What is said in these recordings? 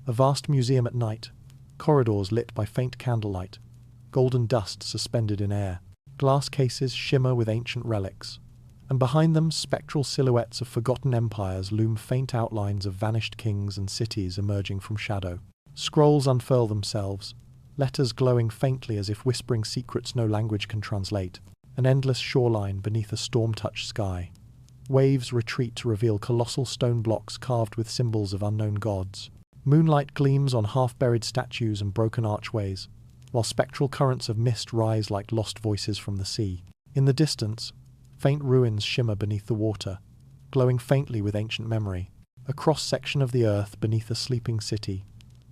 A vast museum at night, corridors lit by faint candlelight, golden dust suspended in air. Glass cases shimmer with ancient relics, and behind them spectral silhouettes of forgotten empires loom, faint outlines of vanished kings and cities emerging from shadow. Scrolls unfurl themselves, letters glowing faintly as if whispering secrets no language can translate. An endless shoreline beneath a storm-touched sky. Waves retreat to reveal colossal stone blocks carved with symbols of unknown gods. Moonlight gleams on half-buried statues and broken archways, while spectral currents of mist rise like lost voices from the sea. In the distance, faint ruins shimmer beneath the water, glowing faintly with ancient memory. A cross-section of the earth beneath a sleeping city,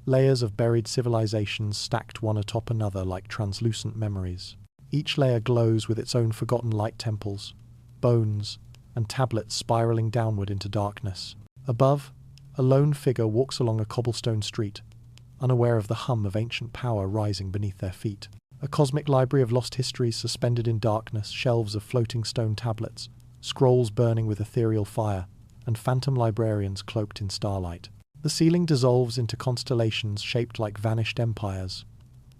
layers of buried civilizations stacked one atop another like translucent memories. Each layer glows with its own forgotten light temples, bones, and tablets spiraling downward into darkness. Above, a lone figure walks along a cobblestone street, unaware of the hum of ancient power rising beneath their feet. A cosmic library of lost histories suspended in darkness, shelves of floating stone tablets, scrolls burning with ethereal fire, and phantom librarians cloaked in starlight. The ceiling dissolves into constellations shaped like vanished empires.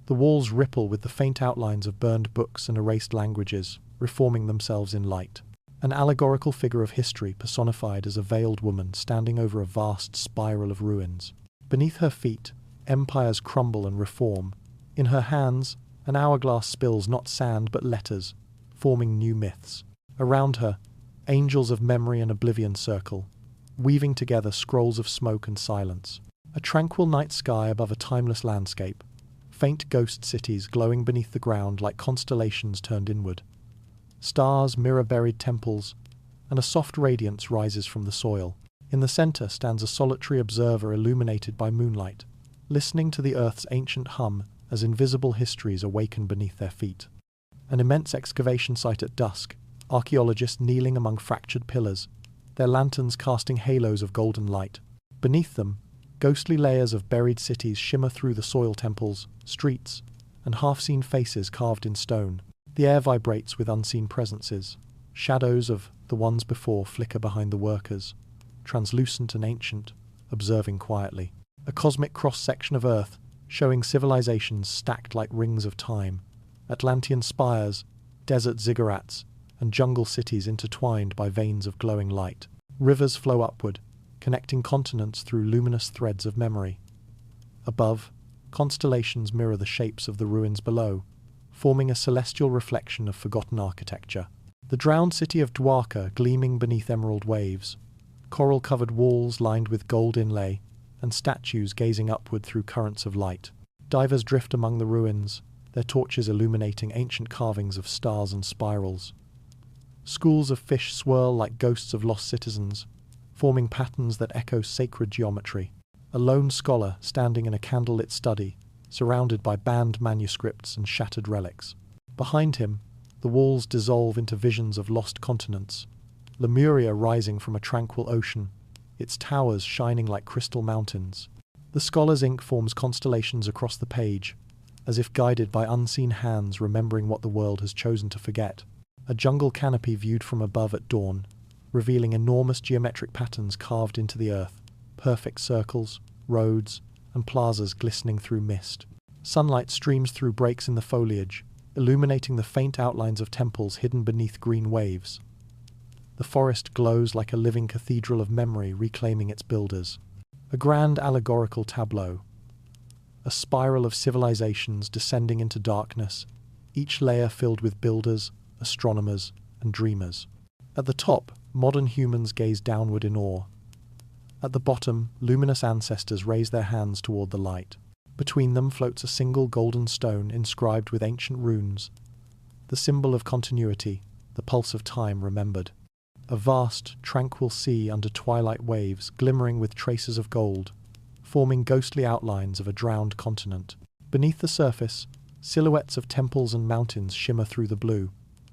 The walls ripple with the faint outlines of burned books and erased languages, reforming themselves in light. An allegorical figure of history personified as a veiled woman standing over a vast spiral of ruins. Beneath her feet, empires crumble and reform. In her hands, an hourglass spills not sand but letters, forming new myths. Around her, angels of memory and oblivion circle, weaving together scrolls of smoke and silence. A tranquil night sky above a timeless landscape. Faint ghost cities glowing beneath the ground like constellations turned inward. Stars mirror buried temples, and a soft radiance rises from the soil. In the center stands a solitary observer illuminated by moonlight, listening to the earth's ancient hum as invisible histories awaken beneath their feet. An immense excavation site at dusk, archaeologists kneeling among fractured pillars, their lanterns casting halos of golden light. Beneath them, ghostly layers of buried cities shimmer through the soil temples, streets, and half-seen faces carved in stone. The air vibrates with unseen presences. Shadows of the ones before flicker behind the workers, translucent and ancient, observing quietly. A cosmic cross-section of Earth, showing civilizations stacked like rings of time. Atlantean spires, desert ziggurats, and jungle cities intertwined by veins of glowing light. Rivers flow upward, connecting continents through luminous threads of memory. Above, constellations mirror the shapes of the ruins below, forming a celestial reflection of forgotten architecture. The drowned city of Dwarka gleaming beneath emerald waves, coral-covered walls lined with gold inlay, and statues gazing upward through currents of light. Divers drift among the ruins, their torches illuminating ancient carvings of stars and spirals. Schools of fish swirl like ghosts of lost citizens, forming patterns that echo sacred geometry. A lone scholar standing in a candlelit study, surrounded by banned manuscripts and shattered relics. Behind him, the walls dissolve into visions of lost continents, Lemuria rising from a tranquil ocean, its towers shining like crystal mountains. The scholar's ink forms constellations across the page, as if guided by unseen hands remembering what the world has chosen to forget. A jungle canopy viewed from above at dawn, revealing enormous geometric patterns carved into the earth, perfect circles, roads, and plazas glistening through mist. Sunlight streams through breaks in the foliage, illuminating the faint outlines of temples hidden beneath green waves. The forest glows like a living cathedral of memory reclaiming its builders. A grand allegorical tableau. A spiral of civilizations descending into darkness, each layer filled with builders, astronomers, and dreamers. At the top, modern humans gaze downward in awe. At the bottom, luminous ancestors raise their hands toward the light. Between them floats a single golden stone inscribed with ancient runes, the symbol of continuity, the pulse of time remembered. A vast, tranquil sea under twilight waves glimmering with traces of gold, forming ghostly outlines of a drowned continent. Beneath the surface, silhouettes of temples and mountains shimmer through the blue,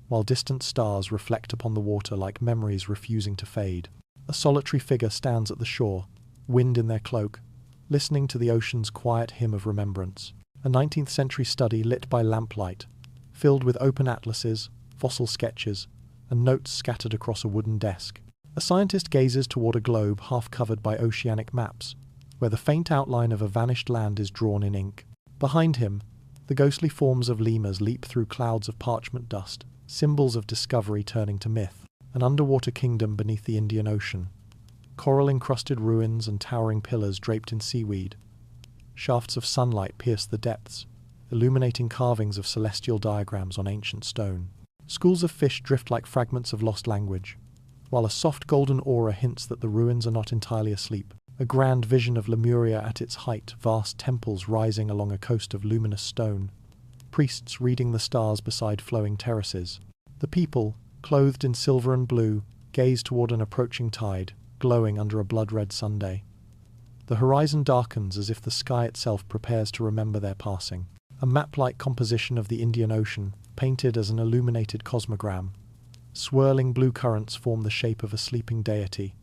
while distant stars reflect upon the water like memories refusing to fade. A solitary figure stands at the shore, wind in their cloak, listening to the ocean's quiet hymn of remembrance. A 19th century study lit by lamplight, filled with open atlases, fossil sketches, and notes scattered across a wooden desk. A scientist gazes toward a globe half covered by oceanic maps, where the faint outline of a vanished land is drawn in ink. Behind him, the ghostly forms of lemurs leap through clouds of parchment dust, symbols of discovery turning to myth, an underwater kingdom beneath the Indian Ocean. Coral-encrusted ruins and towering pillars draped in seaweed. Shafts of sunlight pierce the depths, illuminating carvings of celestial diagrams on ancient stone. Schools of fish drift like fragments of lost language, while a soft golden aura hints that the ruins are not entirely asleep. A grand vision of Lemuria at its height, vast temples rising along a coast of luminous stone, priests reading the stars beside flowing terraces. The people, clothed in silver and blue, gaze toward an approaching tide, glowing under a blood-red Sunday. The horizon darkens as if the sky itself prepares to remember their passing. A map-like composition of the Indian Ocean, painted as an illuminated cosmogram. Swirling blue currents form the shape of a sleeping deity.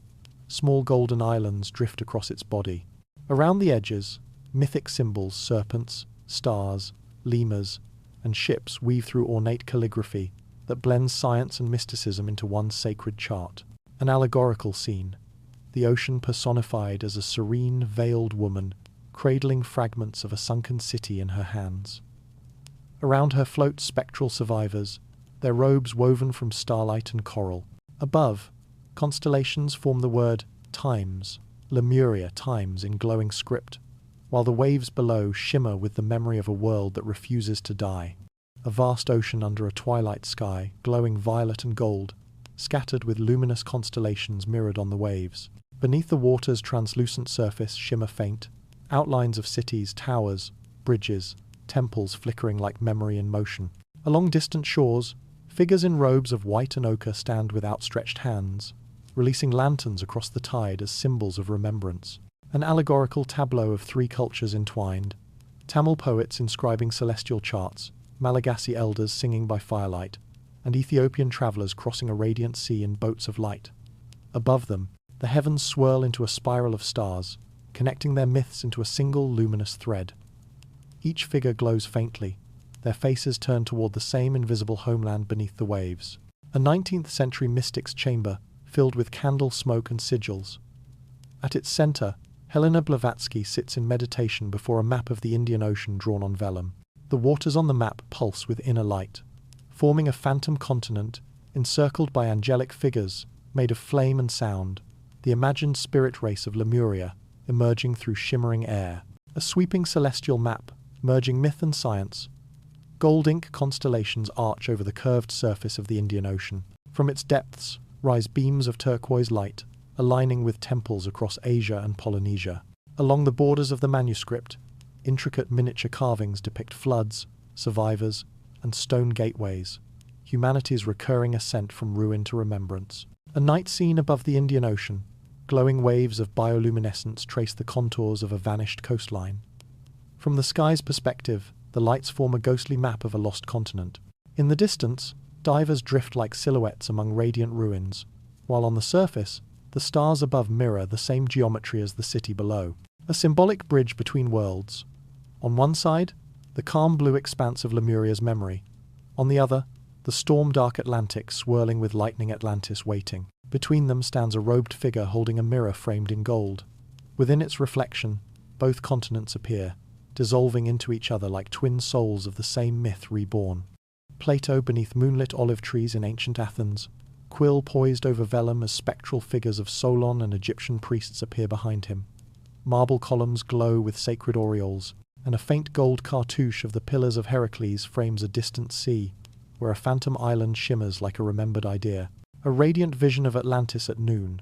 Small golden islands drift across its body. Around the edges, mythic symbols, serpents, stars, lemurs, and ships weave through ornate calligraphy that blends science and mysticism into one sacred chart. An allegorical scene, the ocean personified as a serene, veiled woman, cradling fragments of a sunken city in her hands. Around her float spectral survivors, their robes woven from starlight and coral. Above, constellations form the word times, Lemuria times in glowing script, while the waves below shimmer with the memory of a world that refuses to die. A vast ocean under a twilight sky, glowing violet and gold, scattered with luminous constellations mirrored on the waves. Beneath the water's translucent surface shimmer faint, outlines of cities, towers, bridges, temples flickering like memory in motion. Along distant shores, figures in robes of white and ochre stand with outstretched hands, releasing lanterns across the tide as symbols of remembrance. An allegorical tableau of three cultures entwined, Tamil poets inscribing celestial charts, Malagasy elders singing by firelight, and Ethiopian travellers crossing a radiant sea in boats of light. Above them, the heavens swirl into a spiral of stars, connecting their myths into a single luminous thread. Each figure glows faintly, their faces turned toward the same invisible homeland beneath the waves. A 19th-century mystic's chamber, filled with candle smoke and sigils. At its center, Helena Blavatsky sits in meditation before a map of the Indian Ocean drawn on vellum. The waters on the map pulse with inner light, forming a phantom continent encircled by angelic figures made of flame and sound, the imagined spirit race of Lemuria emerging through shimmering air. A sweeping celestial map, merging myth and science. Gold ink constellations arch over the curved surface of the Indian Ocean. From its depths rise beams of turquoise light, aligning with temples across Asia and Polynesia. Along the borders of the manuscript, intricate miniature carvings depict floods, survivors, and stone gateways, humanity's recurring ascent from ruin to remembrance. A night scene above the Indian Ocean, glowing waves of bioluminescence trace the contours of a vanished coastline. From the sky's perspective, the lights form a ghostly map of a lost continent. In the distance, divers drift like silhouettes among radiant ruins, while on the surface, the stars above mirror the same geometry as the city below. A symbolic bridge between worlds. On one side, the calm blue expanse of Lemuria's memory. On the other, the storm-dark Atlantic swirling with lightning Atlantis waiting. Between them stands a robed figure holding a mirror framed in gold. Within its reflection, both continents appear, dissolving into each other like twin souls of the same myth reborn. Plato beneath moonlit olive trees in ancient Athens, Quill poised over vellum as spectral figures of Solon and Egyptian priests appear behind him. Marble columns glow with sacred aureoles, and a faint gold cartouche of the Pillars of Heracles frames a distant sea, where a phantom island shimmers like a remembered idea. A radiant vision of Atlantis at noon,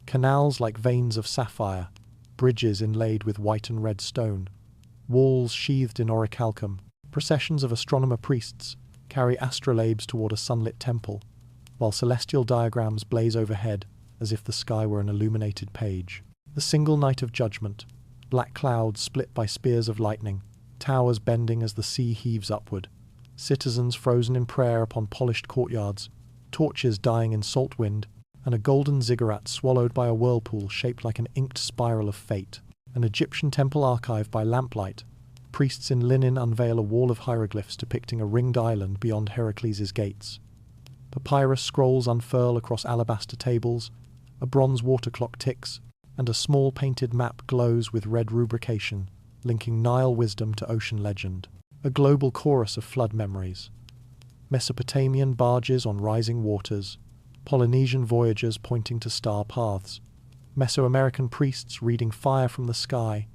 canals like veins of sapphire, bridges inlaid with white and red stone, walls sheathed in orichalcum. Processions of astronomer priests carry astrolabes toward a sunlit temple, while celestial diagrams blaze overhead as if the sky were an illuminated page. The single night of judgment, black clouds split by spears of lightning, towers bending as the sea heaves upward, citizens frozen in prayer upon polished courtyards, torches dying in salt wind, and a golden ziggurat swallowed by a whirlpool shaped like an inked spiral of fate. An Egyptian temple archive by lamplight, priests in linen unveil a wall of hieroglyphs depicting a ringed island beyond Heracles' gates. Papyrus scrolls unfurl across alabaster tables, a bronze water clock ticks, and a small painted map glows with red rubrication, linking Nile wisdom to ocean legend. A global chorus of flood memories. Mesopotamian barges on rising waters, Polynesian voyagers pointing to star paths, Mesoamerican priests reading fire from the sky.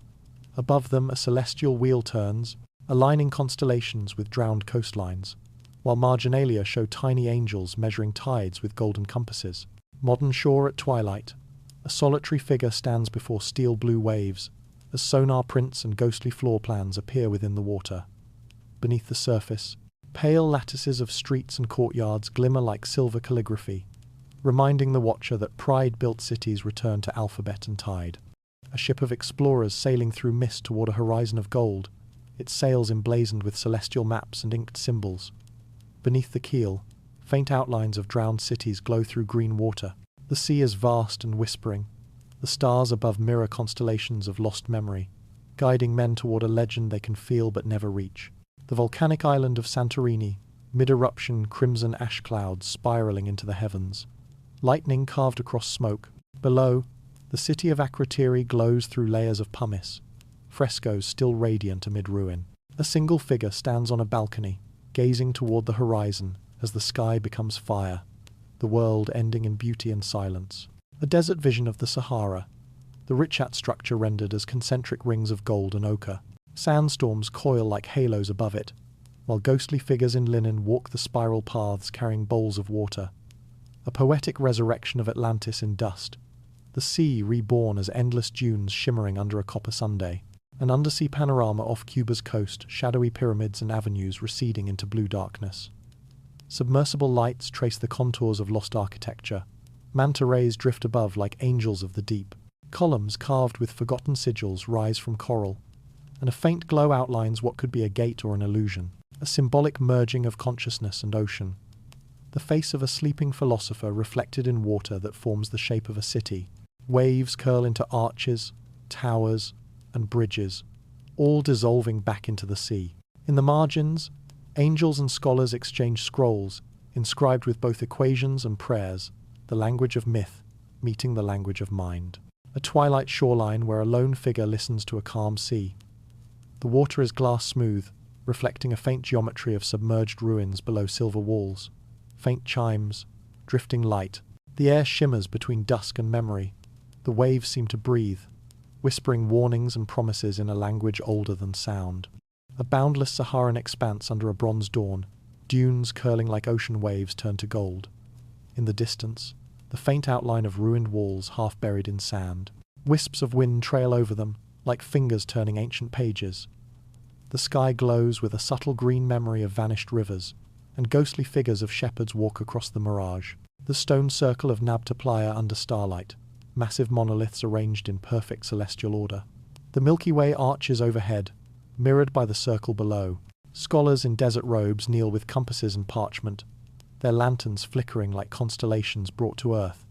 Above them a celestial wheel turns, aligning constellations with drowned coastlines, while marginalia show tiny angels measuring tides with golden compasses. Modern shore at twilight. A solitary figure stands before steel blue waves, as sonar prints and ghostly floor plans appear within the water. Beneath the surface, pale lattices of streets and courtyards glimmer like silver calligraphy, reminding the watcher that pride-built cities return to alphabet and tide. A ship of explorers sailing through mist toward a horizon of gold, its sails emblazoned with celestial maps and inked symbols. Beneath the keel, faint outlines of drowned cities glow through green water. The sea is vast and whispering, the stars above mirror constellations of lost memory, guiding men toward a legend they can feel but never reach. The volcanic island of Santorini, mid-eruption crimson ash clouds spiraling into the heavens. Lightning carved across smoke. Below, the city of Akrotiri glows through layers of pumice, frescoes still radiant amid ruin. A single figure stands on a balcony, gazing toward the horizon as the sky becomes fire, the world ending in beauty and silence. A desert vision of the Sahara, the Richat structure rendered as concentric rings of gold and ochre. Sandstorms coil like halos above it, while ghostly figures in linen walk the spiral paths carrying bowls of water. A poetic resurrection of Atlantis in dust, the sea reborn as endless dunes shimmering under a copper Sunday. An undersea panorama off Cuba's coast, shadowy pyramids and avenues receding into blue darkness. Submersible lights trace the contours of lost architecture. Manta rays drift above like angels of the deep. Columns carved with forgotten sigils rise from coral, and a faint glow outlines what could be a gate or an illusion, a symbolic merging of consciousness and ocean. The face of a sleeping philosopher reflected in water that forms the shape of a city. Waves curl into arches, towers, and bridges, all dissolving back into the sea. In the margins, angels and scholars exchange scrolls, inscribed with both equations and prayers, the language of myth meeting the language of mind. A twilight shoreline where a lone figure listens to a calm sea. The water is glass smooth, reflecting a faint geometry of submerged ruins below silver walls. Faint chimes, drifting light. The air shimmers between dusk and memory. The waves seem to breathe, whispering warnings and promises in a language older than sound. A boundless Saharan expanse under a bronze dawn, dunes curling like ocean waves turn to gold. In the distance, the faint outline of ruined walls half buried in sand. Wisps of wind trail over them, like fingers turning ancient pages. The sky glows with a subtle green memory of vanished rivers, and ghostly figures of shepherds walk across the mirage. The stone circle of Nabta Playa under starlight, massive monoliths arranged in perfect celestial order. The Milky Way arches overhead, mirrored by the circle below. Scholars in desert robes kneel with compasses and parchment, their lanterns flickering like constellations brought to earth.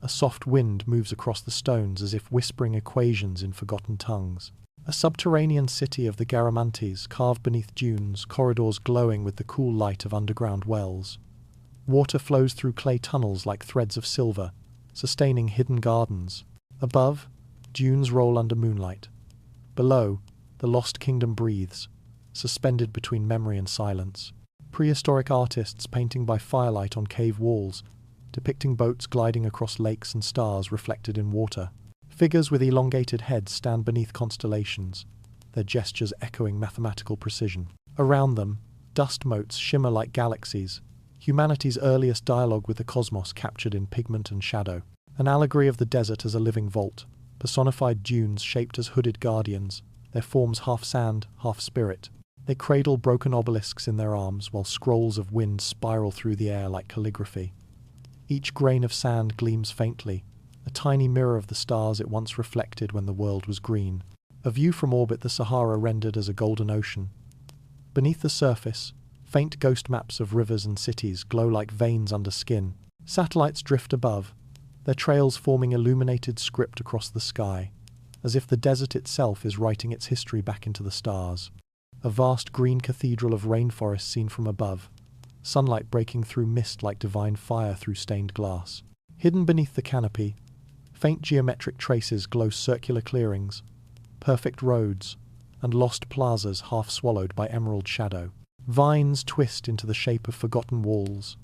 A soft wind moves across the stones as if whispering equations in forgotten tongues. A subterranean city of the Garamantes carved beneath dunes, corridors glowing with the cool light of underground wells. Water flows through clay tunnels like threads of silver, sustaining hidden gardens. Above, dunes roll under moonlight. Below, the lost kingdom breathes, suspended between memory and silence. Prehistoric artists painting by firelight on cave walls, depicting boats gliding across lakes and stars reflected in water. Figures with elongated heads stand beneath constellations, their gestures echoing mathematical precision. Around them, dust motes shimmer like galaxies, humanity's earliest dialogue with the cosmos captured in pigment and shadow. An allegory of the desert as a living vault, personified dunes shaped as hooded guardians, their forms half sand, half spirit. They cradle broken obelisks in their arms while scrolls of wind spiral through the air like calligraphy. Each grain of sand gleams faintly, a tiny mirror of the stars it once reflected when the world was green. A view from orbit the Sahara rendered as a golden ocean. Beneath the surface, faint ghost maps of rivers and cities glow like veins under skin. Satellites drift above, their trails forming illuminated script across the sky, as if the desert itself is writing its history back into the stars. A vast green cathedral of rainforest seen from above, sunlight breaking through mist like divine fire through stained glass. Hidden beneath the canopy, Faint geometric traces glow circular clearings, perfect roads, and lost plazas half swallowed by emerald shadow. Vines twist into the shape of forgotten walls,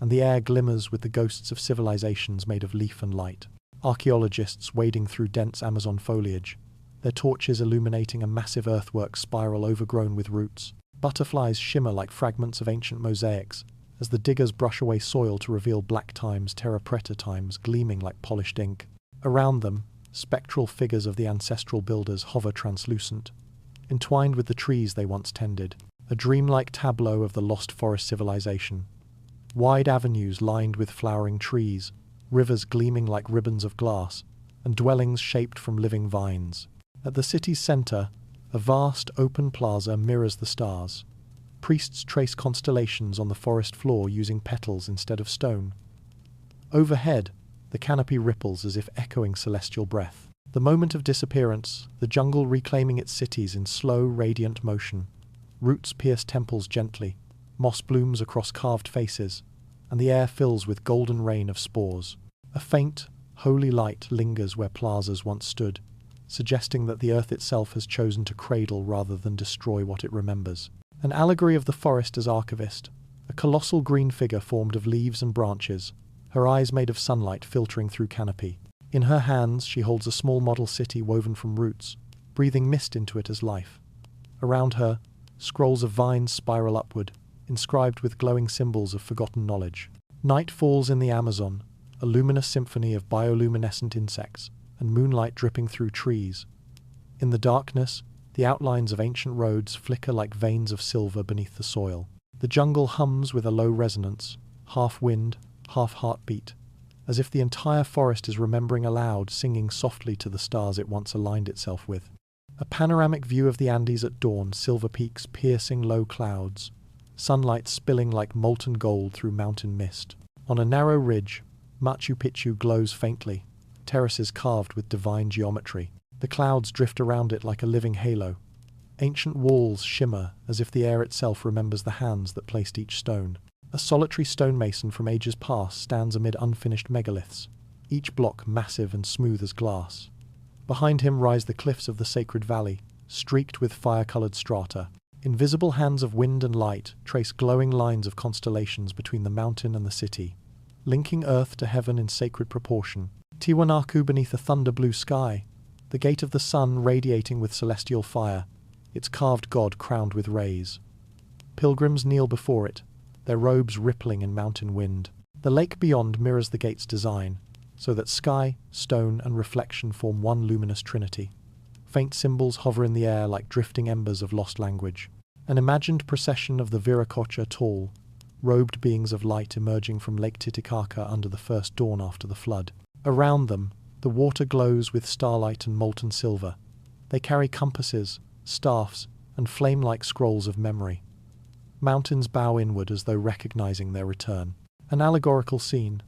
and the air glimmers with the ghosts of civilizations made of leaf and light. Archaeologists wading through dense Amazon foliage, their torches illuminating a massive earthwork spiral overgrown with roots. Butterflies shimmer like fragments of ancient mosaics, as the diggers brush away soil to reveal black times, terra preta times, gleaming like polished ink. Around them, spectral figures of the ancestral builders hover translucent, entwined with the trees they once tended, a dreamlike tableau of the lost forest civilization. Wide avenues lined with flowering trees, rivers gleaming like ribbons of glass, and dwellings shaped from living vines. At the city's center, a vast open plaza mirrors the stars. Priests trace constellations on the forest floor using petals instead of stone. Overhead, the canopy ripples as if echoing celestial breath. The moment of disappearance, the jungle reclaiming its cities in slow, radiant motion. Roots pierce temples gently, moss blooms across carved faces, and the air fills with golden rain of spores. A faint, holy light lingers where plazas once stood, suggesting that the earth itself has chosen to cradle rather than destroy what it remembers. An allegory of the forest as archivist, a colossal green figure formed of leaves and branches, her eyes made of sunlight filtering through canopy. In her hands she holds a small model city woven from roots, breathing mist into it as life. Around her, scrolls of vines spiral upward, inscribed with glowing symbols of forgotten knowledge. Night falls in the Amazon, a luminous symphony of bioluminescent insects, and moonlight dripping through trees. In the darkness, the outlines of ancient roads flicker like veins of silver beneath the soil. The jungle hums with a low resonance, half wind, half heartbeat, as if the entire forest is remembering aloud, singing softly to the stars it once aligned itself with. A panoramic view of the Andes at dawn, silver peaks piercing low clouds, sunlight spilling like molten gold through mountain mist. On a narrow ridge, Machu Picchu glows faintly, terraces carved with divine geometry. The clouds drift around it like a living halo. Ancient walls shimmer as if the air itself remembers the hands that placed each stone. A solitary stonemason from ages past stands amid unfinished megaliths, each block massive and smooth as glass. Behind him rise the cliffs of the sacred valley, streaked with fire-colored strata. Invisible hands of wind and light trace glowing lines of constellations between the mountain and the city, linking earth to heaven in sacred proportion. Tiwanaku beneath a thunder-blue sky, the gate of the sun radiating with celestial fire, its carved god crowned with rays. Pilgrims kneel before it, their robes rippling in mountain wind. The lake beyond mirrors the gate's design, so that sky, stone, and reflection form one luminous trinity. Faint symbols hover in the air like drifting embers of lost language. An imagined procession of the Viracocha tall, robed beings of light emerging from Lake Titicaca under the first dawn after the flood. Around them, the water glows with starlight and molten silver. They carry compasses, staffs, and flame-like scrolls of memory. Mountains bow inward as though recognizing their return. An allegorical scene.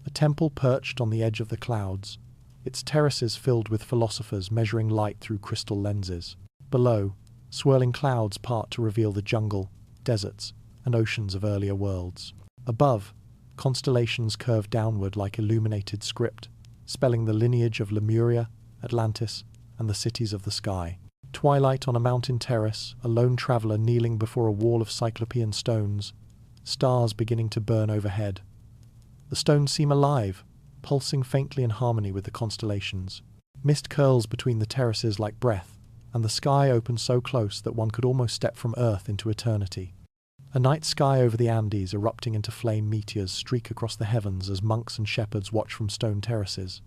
A temple perched on the edge of the clouds, its terraces filled with philosophers measuring light through crystal lenses. Below, swirling clouds part to reveal the jungle, deserts, and oceans of earlier worlds. Above, constellations curve downward like illuminated script, spelling the lineage of Lemuria, Atlantis, and the cities of the sky. Twilight on a mountain terrace, a lone traveller kneeling before a wall of cyclopean stones, stars beginning to burn overhead. The stones seem alive, pulsing faintly in harmony with the constellations. Mist curls between the terraces like breath, and the sky opens so close that one could almost step from Earth into eternity. A night sky over the Andes erupting into flame meteors streak across the heavens as monks and shepherds watch from stone terraces.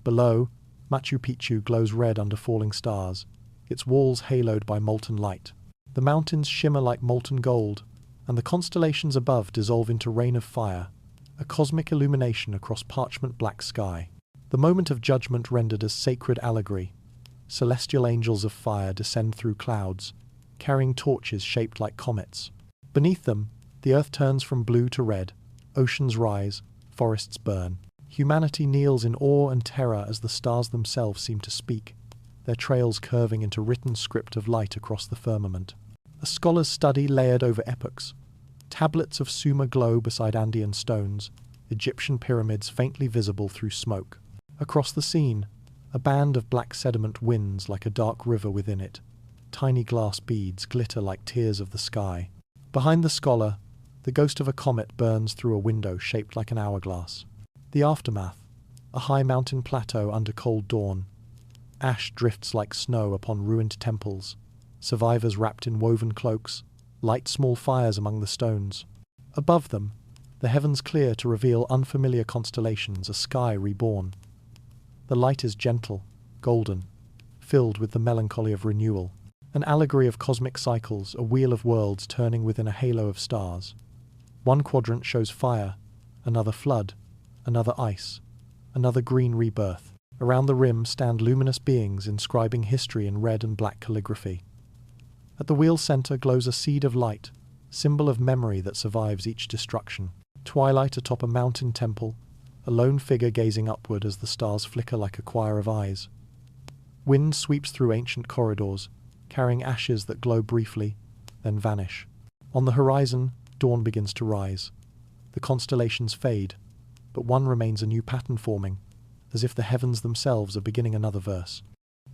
Below, Machu Picchu glows red under falling stars, its walls haloed by molten light. The mountains shimmer like molten gold, and the constellations above dissolve into rain of fire, a cosmic illumination across parchment black sky. The moment of judgment rendered as sacred allegory. Celestial angels of fire descend through clouds, carrying torches shaped like comets. Beneath them, the earth turns from blue to red, oceans rise, forests burn. Humanity kneels in awe and terror as the stars themselves seem to speak, their trails curving into written script of light across the firmament. A scholar's study layered over epochs. Tablets of Sumer glow beside Andean stones, Egyptian pyramids faintly visible through smoke. Across the scene, a band of black sediment winds like a dark river within it. Tiny glass beads glitter like tears of the sky. Behind the scholar, the ghost of a comet burns through a window shaped like an hourglass. The aftermath, a high mountain plateau under cold dawn. Ash drifts like snow upon ruined temples. Survivors wrapped in woven cloaks, light small fires among the stones. Above them, the heavens clear to reveal unfamiliar constellations, a sky reborn. The light is gentle, golden, filled with the melancholy of renewal. An allegory of cosmic cycles, a wheel of worlds turning within a halo of stars. One quadrant shows fire, another flood, another ice, another green rebirth. Around the rim stand luminous beings inscribing history in red and black calligraphy. At the wheel's center glows a seed of light, symbol of memory that survives each destruction. Twilight atop a mountain temple, a lone figure gazing upward as the stars flicker like a choir of eyes. Wind sweeps through ancient corridors, carrying ashes that glow briefly, then vanish. On the horizon, dawn begins to rise. The constellations fade, but one remains, a new pattern forming, as if the heavens themselves are beginning another verse.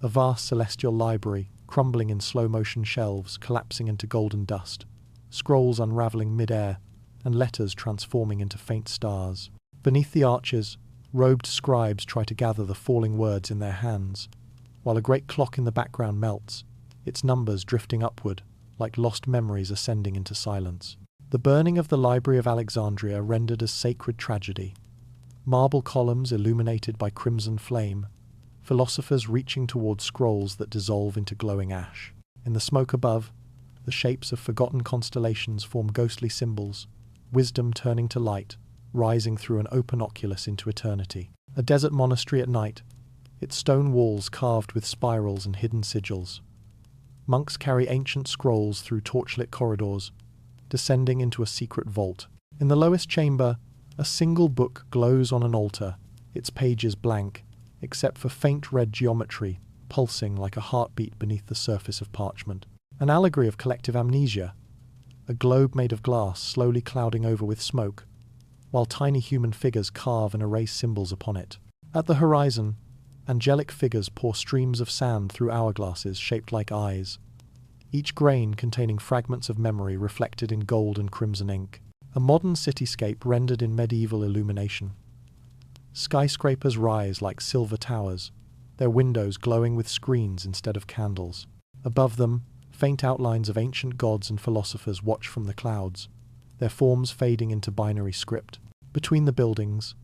A vast celestial library, crumbling in slow-motion shelves, collapsing into golden dust, scrolls unraveling mid-air, and letters transforming into faint stars. Beneath the arches, robed scribes try to gather the falling words in their hands, while a great clock in the background melts, its numbers drifting upward, like lost memories ascending into silence. The burning of the Library of Alexandria rendered as sacred tragedy. Marble columns illuminated by crimson flame, philosophers reaching toward scrolls that dissolve into glowing ash. In the smoke above, the shapes of forgotten constellations form ghostly symbols, wisdom turning to light, rising through an open oculus into eternity. A desert monastery at night, its stone walls carved with spirals and hidden sigils. Monks carry ancient scrolls through torchlit corridors, descending into a secret vault. In the lowest chamber, a single book glows on an altar, its pages blank, except for faint red geometry, pulsing like a heartbeat beneath the surface of parchment. An allegory of collective amnesia, a globe made of glass slowly clouding over with smoke, while tiny human figures carve and erase symbols upon it. At the horizon, angelic figures pour streams of sand through hourglasses shaped like eyes, each grain containing fragments of memory reflected in gold and crimson ink. A modern cityscape rendered in medieval illumination. Skyscrapers rise like silver towers, their windows glowing with screens instead of candles. Above them, faint outlines of ancient gods and philosophers watch from the clouds, their forms fading into binary script. Between the buildings,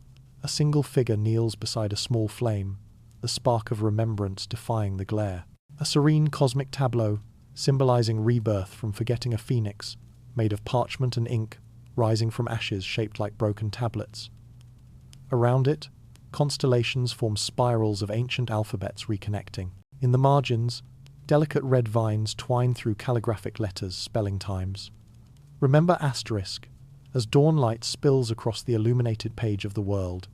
a single figure kneels beside a small flame, the spark of remembrance defying the glare. A serene cosmic tableau, symbolizing rebirth from forgetting a phoenix, made of parchment and ink, rising from ashes shaped like broken tablets. Around it, constellations form spirals of ancient alphabets reconnecting. In the margins, delicate red vines twine through calligraphic letters spelling times. Remember asterisk, as dawn light spills across the illuminated page of the world,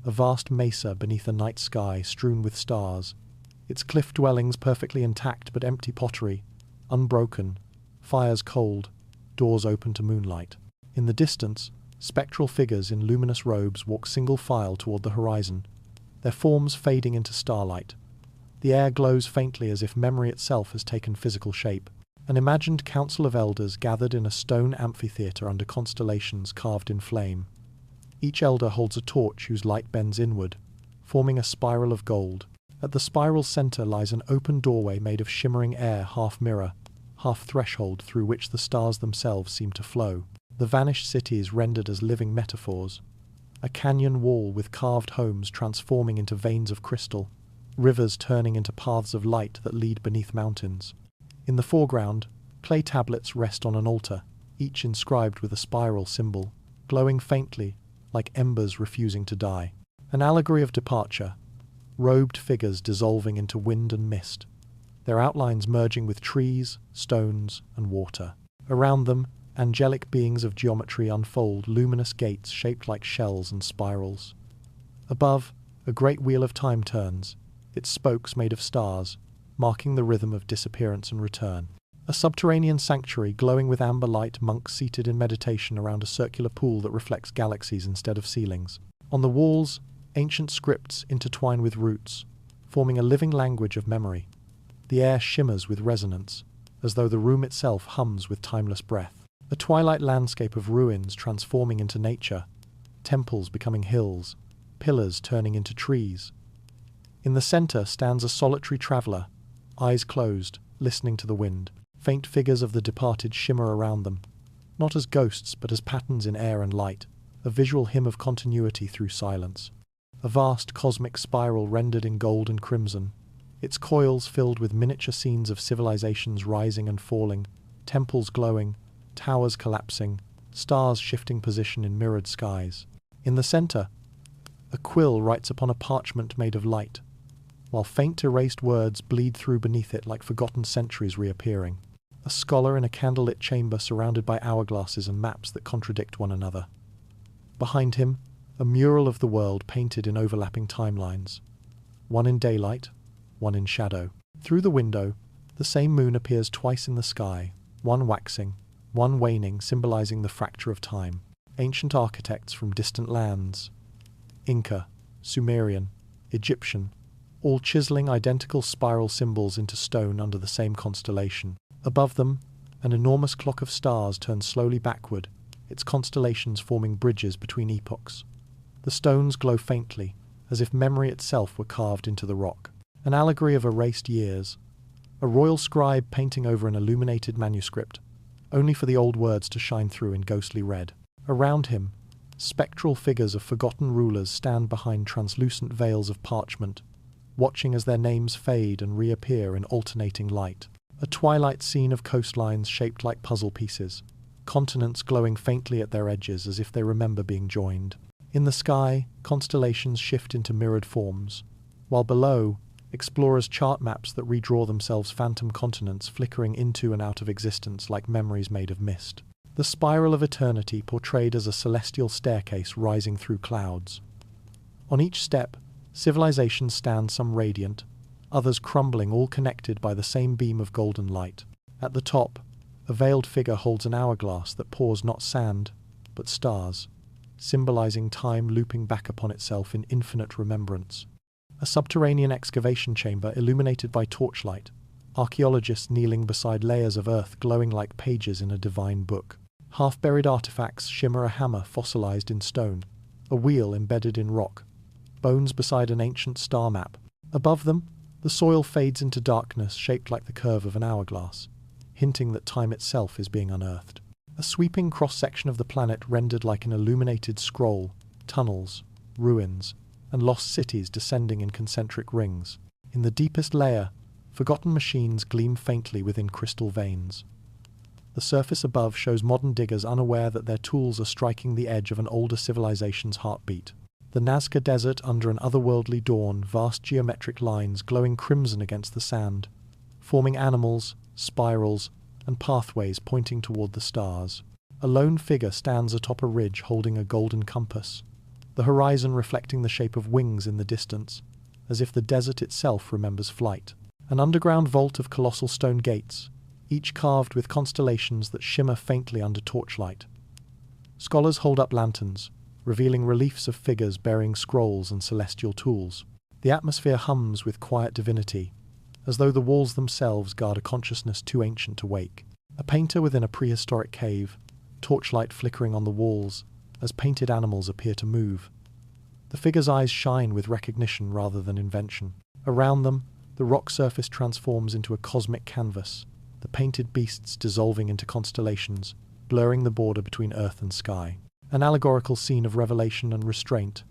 a vast mesa beneath a night sky strewn with stars, its cliff dwellings perfectly intact but empty pottery, unbroken, fires cold, doors open to moonlight. In the distance, spectral figures in luminous robes walk single file toward the horizon, their forms fading into starlight. The air glows faintly as if memory itself has taken physical shape. An imagined council of elders gathered in a stone amphitheater under constellations carved in flame. Each elder holds a torch whose light bends inward, forming a spiral of gold. At the spiral's center lies an open doorway made of shimmering air, half mirror, half threshold through which the stars themselves seem to flow. The vanished city is rendered as living metaphors, a canyon wall with carved homes transforming into veins of crystal, rivers turning into paths of light that lead beneath mountains. In the foreground, clay tablets rest on an altar, each inscribed with a spiral symbol, glowing faintly, like embers refusing to die. An allegory of departure, robed figures dissolving into wind and mist, their outlines merging with trees, stones, and water. Around them, angelic beings of geometry unfold luminous gates shaped like shells and spirals. Above, a great wheel of time turns, its spokes made of stars, marking the rhythm of disappearance and return. A subterranean sanctuary glowing with amber light, monks seated in meditation around a circular pool that reflects galaxies instead of ceilings. On the walls, Ancient scripts intertwine with roots, forming a living language of memory. The air shimmers with resonance, as though the room itself hums with timeless breath. A twilight landscape of ruins transforming into nature, temples becoming hills, pillars turning into trees. In the center stands a solitary traveler, eyes closed, listening to the wind. Faint figures of the departed shimmer around them, not as ghosts but as patterns in air and light, a visual hymn of continuity through silence. A vast cosmic spiral rendered in gold and crimson, its coils filled with miniature scenes of civilizations rising and falling, temples glowing, towers collapsing, stars shifting position in mirrored skies. In the center, a quill writes upon a parchment made of light, while faint erased words bleed through beneath it like forgotten centuries reappearing. A scholar in a candlelit chamber surrounded by hourglasses and maps that contradict one another. Behind him, a mural of the world painted in overlapping timelines, one in daylight, one in shadow. Through the window, the same moon appears twice in the sky, one waxing, one waning, symbolizing the fracture of time. Ancient architects from distant lands, Inca, Sumerian, Egyptian, all chiseling identical spiral symbols into stone under the same constellation. Above them, an enormous clock of stars turns slowly backward, its constellations forming bridges between epochs. The stones glow faintly, as if memory itself were carved into the rock. An allegory of erased years, a royal scribe painting over an illuminated manuscript, only for the old words to shine through in ghostly red. Around him, spectral figures of forgotten rulers stand behind translucent veils of parchment, watching as their names fade and reappear in alternating light. A twilight scene of coastlines shaped like puzzle pieces, continents glowing faintly at their edges as if they remember being joined. In the sky, constellations shift into mirrored forms, while below, explorers chart maps that redraw themselves phantom continents flickering into and out of existence like memories made of mist. The spiral of eternity portrayed as a celestial staircase rising through clouds. On each step, civilizations stand, some radiant, others crumbling, all connected by the same beam of golden light. At the top, a veiled figure holds an hourglass that pours not sand, but stars, symbolizing time looping back upon itself in infinite remembrance. A subterranean excavation chamber illuminated by torchlight, archaeologists kneeling beside layers of earth glowing like pages in a divine book. Half-buried artifacts shimmer, a hammer fossilized in stone, a wheel embedded in rock, bones beside an ancient star map. Above them, the soil fades into darkness shaped like the curve of an hourglass, hinting that time itself is being unearthed. A sweeping cross-section of the planet rendered like an illuminated scroll, tunnels, ruins, and lost cities descending in concentric rings. In the deepest layer, forgotten machines gleam faintly within crystal veins. The surface above shows modern diggers unaware that their tools are striking the edge of an older civilization's heartbeat. The Nazca Desert under an otherworldly dawn, vast geometric lines glowing crimson against the sand, forming animals, spirals, and pathways pointing toward the stars. A lone figure stands atop a ridge holding a golden compass, the horizon reflecting the shape of wings in the distance, as if the desert itself remembers flight. An underground vault of colossal stone gates, each carved with constellations that shimmer faintly under torchlight. Scholars hold up lanterns, revealing reliefs of figures bearing scrolls and celestial tools. The atmosphere hums with quiet divinity, as though the walls themselves guard a consciousness too ancient to wake. A painter within a prehistoric cave, torchlight flickering on the walls, as painted animals appear to move. The figure's eyes shine with recognition rather than invention. Around them, the rock surface transforms into a cosmic canvas, the painted beasts dissolving into constellations, blurring the border between earth and sky. An allegorical scene of revelation and restraint.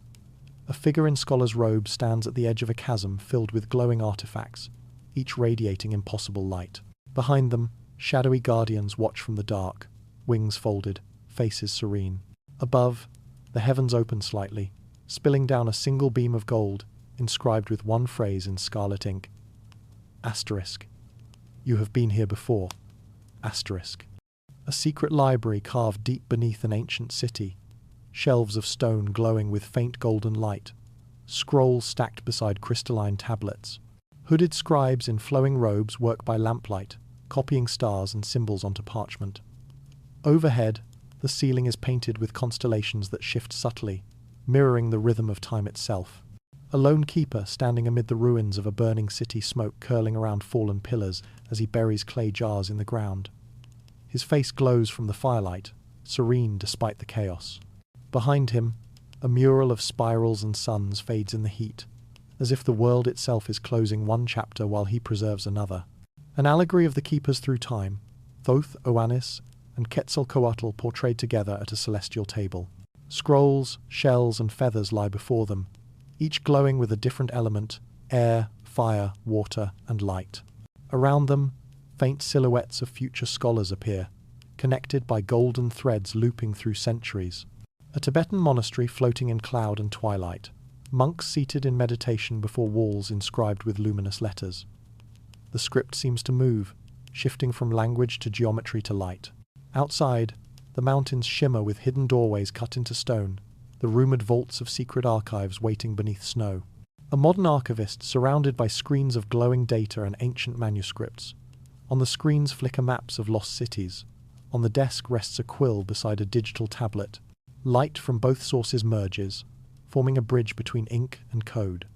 A figure in scholar's robe stands at the edge of a chasm filled with glowing artifacts, each radiating impossible light. Behind them, shadowy guardians watch from the dark, wings folded, faces serene. Above, the heavens open slightly, spilling down a single beam of gold, inscribed with one phrase in scarlet ink. Asterisk. You have been here before. Asterisk. A secret library carved deep beneath an ancient city, shelves of stone glowing with faint golden light, scrolls stacked beside crystalline tablets. Hooded scribes in flowing robes work by lamplight, copying stars and symbols onto parchment. Overhead, the ceiling is painted with constellations that shift subtly, mirroring the rhythm of time itself. A lone keeper standing amid the ruins of a burning city, smoke curling around fallen pillars as he buries clay jars in the ground. His face glows from the firelight, serene despite the chaos. Behind him, a mural of spirals and suns fades in the heat, as if the world itself is closing one chapter while he preserves another. An allegory of the keepers through time, Thoth, Oannes, and Quetzalcoatl portrayed together at a celestial table. Scrolls, shells, and feathers lie before them, each glowing with a different element: air, fire, water, and light. Around them, faint silhouettes of future scholars appear, connected by golden threads looping through centuries. A Tibetan monastery floating in cloud and twilight, monks seated in meditation before walls inscribed with luminous letters. The script seems to move, shifting from language to geometry to light. Outside, the mountains shimmer with hidden doorways cut into stone, the rumoured vaults of secret archives waiting beneath snow. A modern archivist surrounded by screens of glowing data and ancient manuscripts. On the screens flicker maps of lost cities. On the desk rests a quill beside a digital tablet. Light from both sources merges, forming a bridge between ink and code.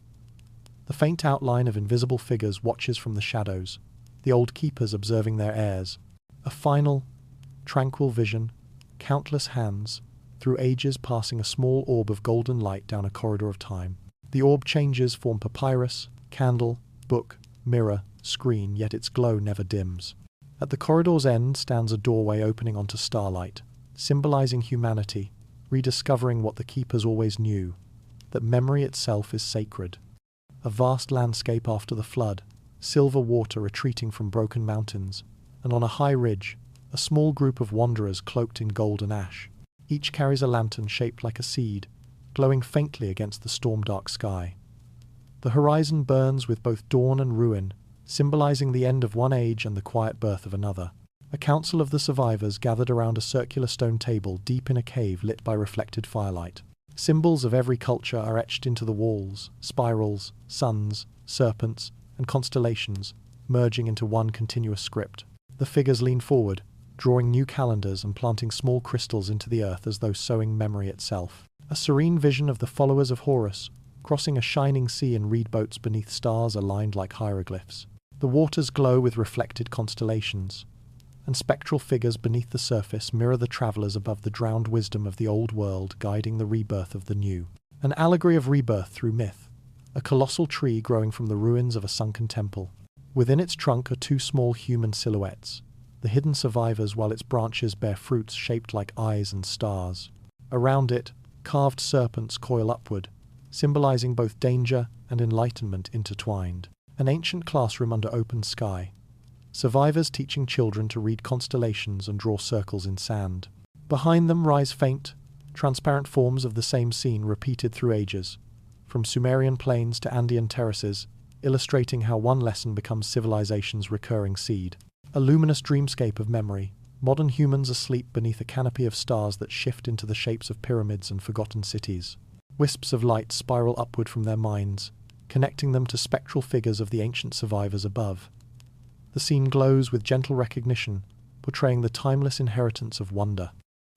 The faint outline of invisible figures watches from the shadows, the old keepers observing their heirs. A final, tranquil vision, countless hands, through ages passing a small orb of golden light down a corridor of time. The orb changes form: papyrus, candle, book, mirror, screen, yet its glow never dims. At the corridor's end stands a doorway opening onto starlight, symbolizing humanity, rediscovering what the keepers always knew, that memory itself is sacred. A vast landscape after the flood, silver water retreating from broken mountains, and on a high ridge, a small group of wanderers cloaked in gold and ash. Each carries a lantern shaped like a seed, glowing faintly against the storm-dark sky. The horizon burns with both dawn and ruin, symbolizing the end of one age and the quiet birth of another. A council of the survivors gathered around a circular stone table deep in a cave lit by reflected firelight. Symbols of every culture are etched into the walls: spirals, suns, serpents, and constellations, merging into one continuous script. The figures lean forward, drawing new calendars and planting small crystals into the earth as though sowing memory itself. A serene vision of the followers of Horus, crossing a shining sea in reed boats beneath stars aligned like hieroglyphs. The waters glow with reflected constellations, and spectral figures beneath the surface mirror the travellers above, the drowned wisdom of the old world guiding the rebirth of the new. An allegory of rebirth through myth, a colossal tree growing from the ruins of a sunken temple. Within its trunk are two small human silhouettes, the hidden survivors, while its branches bear fruits shaped like eyes and stars. Around it, carved serpents coil upward, symbolizing both danger and enlightenment intertwined. An ancient classroom under open sky, survivors teaching children to read constellations and draw circles in sand. Behind them rise faint, transparent forms of the same scene repeated through ages, from Sumerian plains to Andean terraces, illustrating how one lesson becomes civilization's recurring seed. A luminous dreamscape of memory, modern humans asleep beneath a canopy of stars that shift into the shapes of pyramids and forgotten cities. Wisps of light spiral upward from their minds, connecting them to spectral figures of the ancient survivors above. The scene glows with gentle recognition, portraying the timeless inheritance of wonder.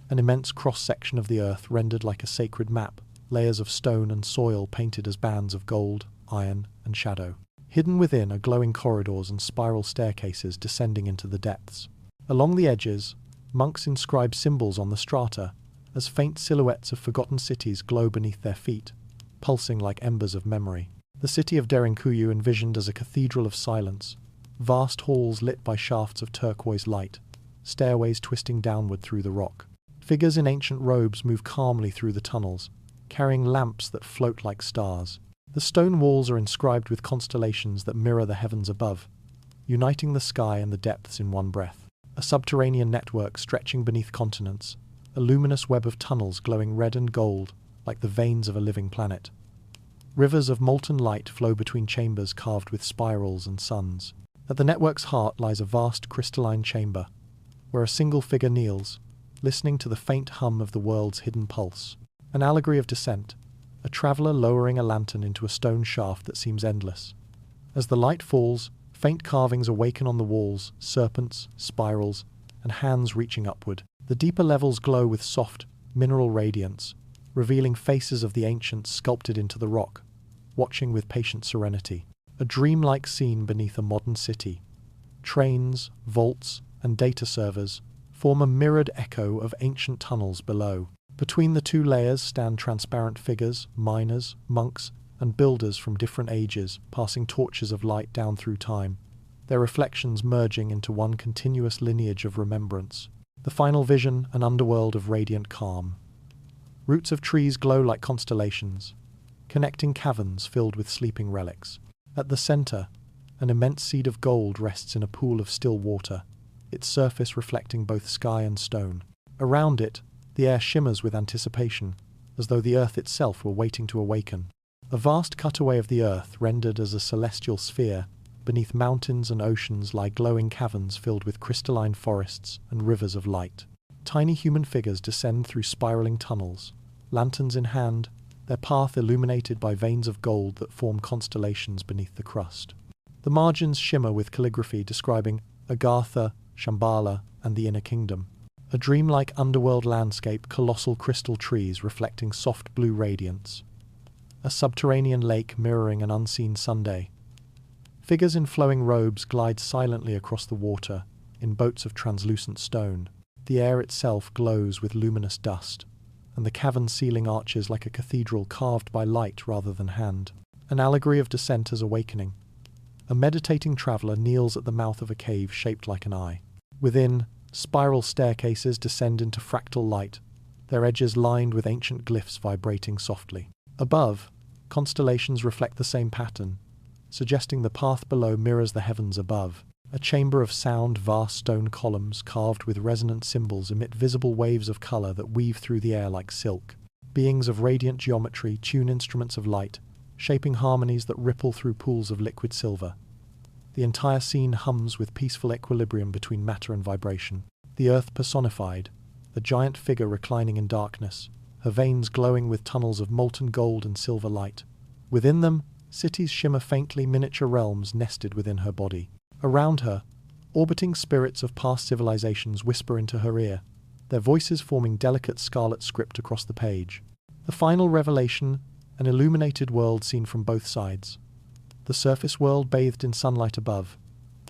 An immense cross-section of the earth rendered like a sacred map, layers of stone and soil painted as bands of gold, iron, and shadow. Hidden within are glowing corridors and spiral staircases descending into the depths. Along the edges, monks inscribe symbols on the strata, as faint silhouettes of forgotten cities glow beneath their feet, pulsing like embers of memory. The city of Derinkuyu envisioned as a cathedral of silence, vast halls lit by shafts of turquoise light, stairways twisting downward through the rock. Figures in ancient robes move calmly through the tunnels, carrying lamps that float like stars. The stone walls are inscribed with constellations that mirror the heavens above, uniting the sky and the depths in one breath. A subterranean network stretching beneath continents, a luminous web of tunnels glowing red and gold like the veins of a living planet. Rivers of molten light flow between chambers carved with spirals and suns. At the network's heart lies a vast crystalline chamber, where a single figure kneels, listening to the faint hum of the world's hidden pulse. An allegory of descent, a traveller lowering a lantern into a stone shaft that seems endless. As the light falls, faint carvings awaken on the walls, serpents, spirals, and hands reaching upward. The deeper levels glow with soft, mineral radiance, revealing faces of the ancients sculpted into the rock, watching with patient serenity. A dreamlike scene beneath a modern city. Trains, vaults, and data servers form a mirrored echo of ancient tunnels below. Between the two layers stand transparent figures, miners, monks, and builders from different ages, passing torches of light down through time, their reflections merging into one continuous lineage of remembrance. The final vision, an underworld of radiant calm. Roots of trees glow like constellations, connecting caverns filled with sleeping relics. At the center, an immense seed of gold rests in a pool of still water, its surface reflecting both sky and stone. Around it, the air shimmers with anticipation, as though the earth itself were waiting to awaken. A vast cutaway of the earth, rendered as a celestial sphere, beneath mountains and oceans lie glowing caverns filled with crystalline forests and rivers of light. Tiny human figures descend through spiraling tunnels, lanterns in hand, their path illuminated by veins of gold that form constellations beneath the crust. The margins shimmer with calligraphy describing Agartha, Shambhala, and the Inner Kingdom. A dreamlike underworld landscape, colossal crystal trees reflecting soft blue radiance. A subterranean lake mirroring an unseen Sunday. Figures in flowing robes glide silently across the water, in boats of translucent stone. The air itself glows with luminous dust, and the cavern ceiling arches like a cathedral carved by light rather than hand. An allegory of descent as awakening. A meditating traveller kneels at the mouth of a cave shaped like an eye. Within, spiral staircases descend into fractal light, their edges lined with ancient glyphs vibrating softly. Above, constellations reflect the same pattern, suggesting the path below mirrors the heavens above. A chamber of sound, vast stone columns carved with resonant symbols emit visible waves of color that weave through the air like silk. Beings of radiant geometry tune instruments of light, shaping harmonies that ripple through pools of liquid silver. The entire scene hums with peaceful equilibrium between matter and vibration. The earth personified, a giant figure reclining in darkness, her veins glowing with tunnels of molten gold and silver light. Within them, cities shimmer faintly, miniature realms nested within her body. Around her, orbiting spirits of past civilizations whisper into her ear, their voices forming delicate scarlet script across the page. The final revelation, an illuminated world seen from both sides. The surface world bathed in sunlight above,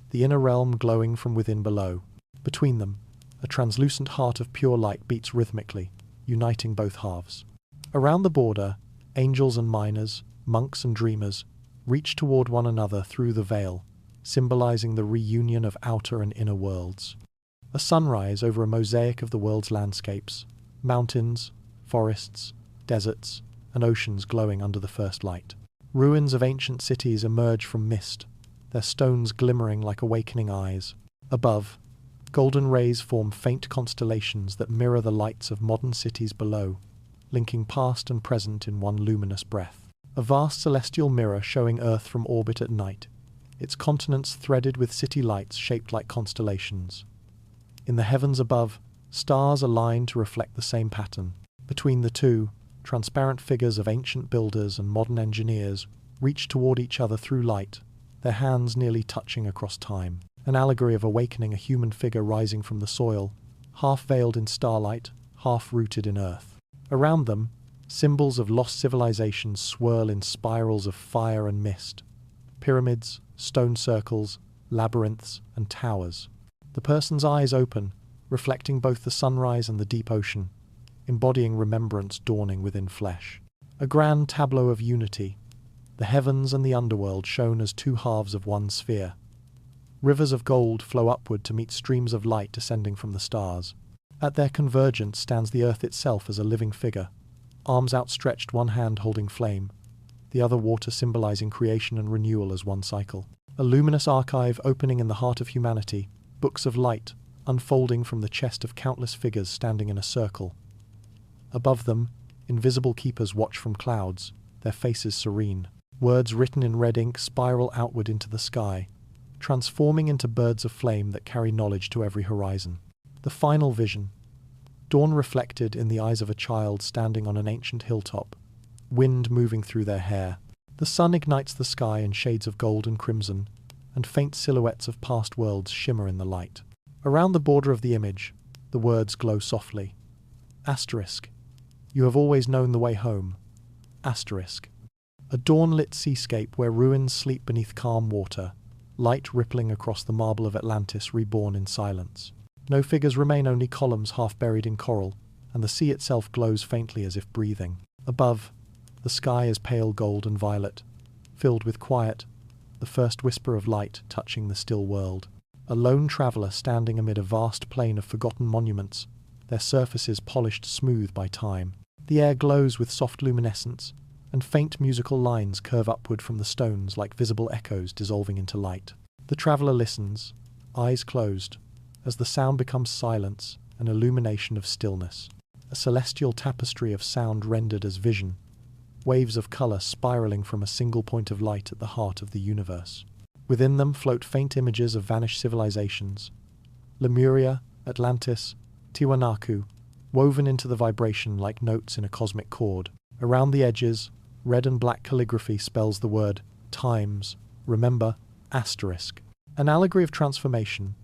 the inner realm glowing from within below. Between them, a translucent heart of pure light beats rhythmically, uniting both halves. Around the border, angels and miners, monks and dreamers, reach toward one another through the veil, symbolizing the reunion of outer and inner worlds. A sunrise over a mosaic of the world's landscapes, mountains, forests, deserts, and oceans glowing under the first light. Ruins of ancient cities emerge from mist, their stones glimmering like awakening eyes. Above, golden rays form faint constellations that mirror the lights of modern cities below, linking past and present in one luminous breath. A vast celestial mirror showing Earth from orbit at night, its continents threaded with city lights shaped like constellations. In the heavens above, stars align to reflect the same pattern. Between the two, transparent figures of ancient builders and modern engineers reach toward each other through light, their hands nearly touching across time. An allegory of awakening, a human figure rising from the soil, half veiled in starlight, half rooted in earth. Around them, symbols of lost civilizations swirl in spirals of fire and mist. Pyramids, stone circles, labyrinths, and towers. The person's eyes open, reflecting both the sunrise and the deep ocean, embodying remembrance dawning within flesh. A grand tableau of unity, the heavens and the underworld shown as two halves of one sphere. Rivers of gold flow upward to meet streams of light descending from the stars. At their convergence stands the earth itself as a living figure, arms outstretched, one hand holding flame, the other water symbolizing creation and renewal as one cycle. A luminous archive opening in the heart of humanity, books of light unfolding from the chest of countless figures standing in a circle. Above them, invisible keepers watch from clouds, their faces serene. Words written in red ink spiral outward into the sky, transforming into birds of flame that carry knowledge to every horizon. The final vision. Dawn reflected in the eyes of a child standing on an ancient hilltop, wind moving through their hair. The sun ignites the sky in shades of gold and crimson, and faint silhouettes of past worlds shimmer in the light. Around the border of the image, the words glow softly. Asterisk. You have always known the way home. Asterisk. A dawn-lit seascape where ruins sleep beneath calm water, light rippling across the marble of Atlantis reborn in silence. No figures remain, only columns half buried in coral, and the sea itself glows faintly as if breathing. Above, the sky is pale gold and violet, filled with quiet, the first whisper of light touching the still world. A lone traveller standing amid a vast plain of forgotten monuments, their surfaces polished smooth by time. The air glows with soft luminescence, and faint musical lines curve upward from the stones like visible echoes dissolving into light. The traveller listens, eyes closed, as the sound becomes silence, an illumination of stillness. A celestial tapestry of sound rendered as vision, waves of colour spiralling from a single point of light at the heart of the universe. Within them float faint images of vanished civilizations, Lemuria, Atlantis, Tiwanaku, woven into the vibration like notes in a cosmic chord. Around the edges, red and black calligraphy spells the word times, remember, asterisk. An allegory of transformation,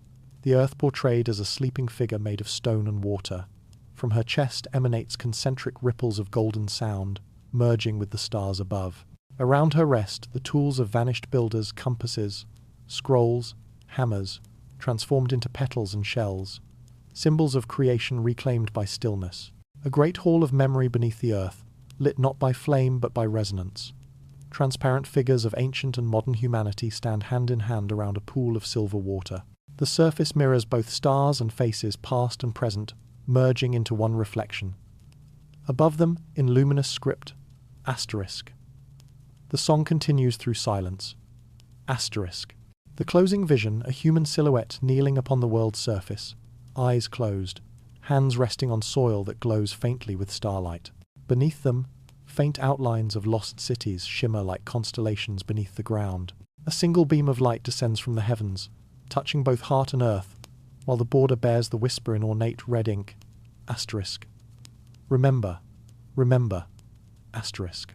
the earth portrayed as a sleeping figure made of stone and water. From her chest emanates concentric ripples of golden sound, merging with the stars above. Around her rest, the tools of vanished builders, compasses, scrolls, hammers, transformed into petals and shells, symbols of creation reclaimed by stillness. A great hall of memory beneath the earth, lit not by flame but by resonance. Transparent figures of ancient and modern humanity stand hand in hand around a pool of silver water. The surface mirrors both stars and faces, past and present, merging into one reflection. Above them, in luminous script, asterisk. The song continues through silence. Asterisk. The closing vision, a human silhouette kneeling upon the world's surface, eyes closed, hands resting on soil that glows faintly with starlight. Beneath them, faint outlines of lost cities shimmer like constellations beneath the ground. A single beam of light descends from the heavens, touching both heart and earth, while the border bears the whisper in ornate red ink. Asterisk. Remember, remember, asterisk.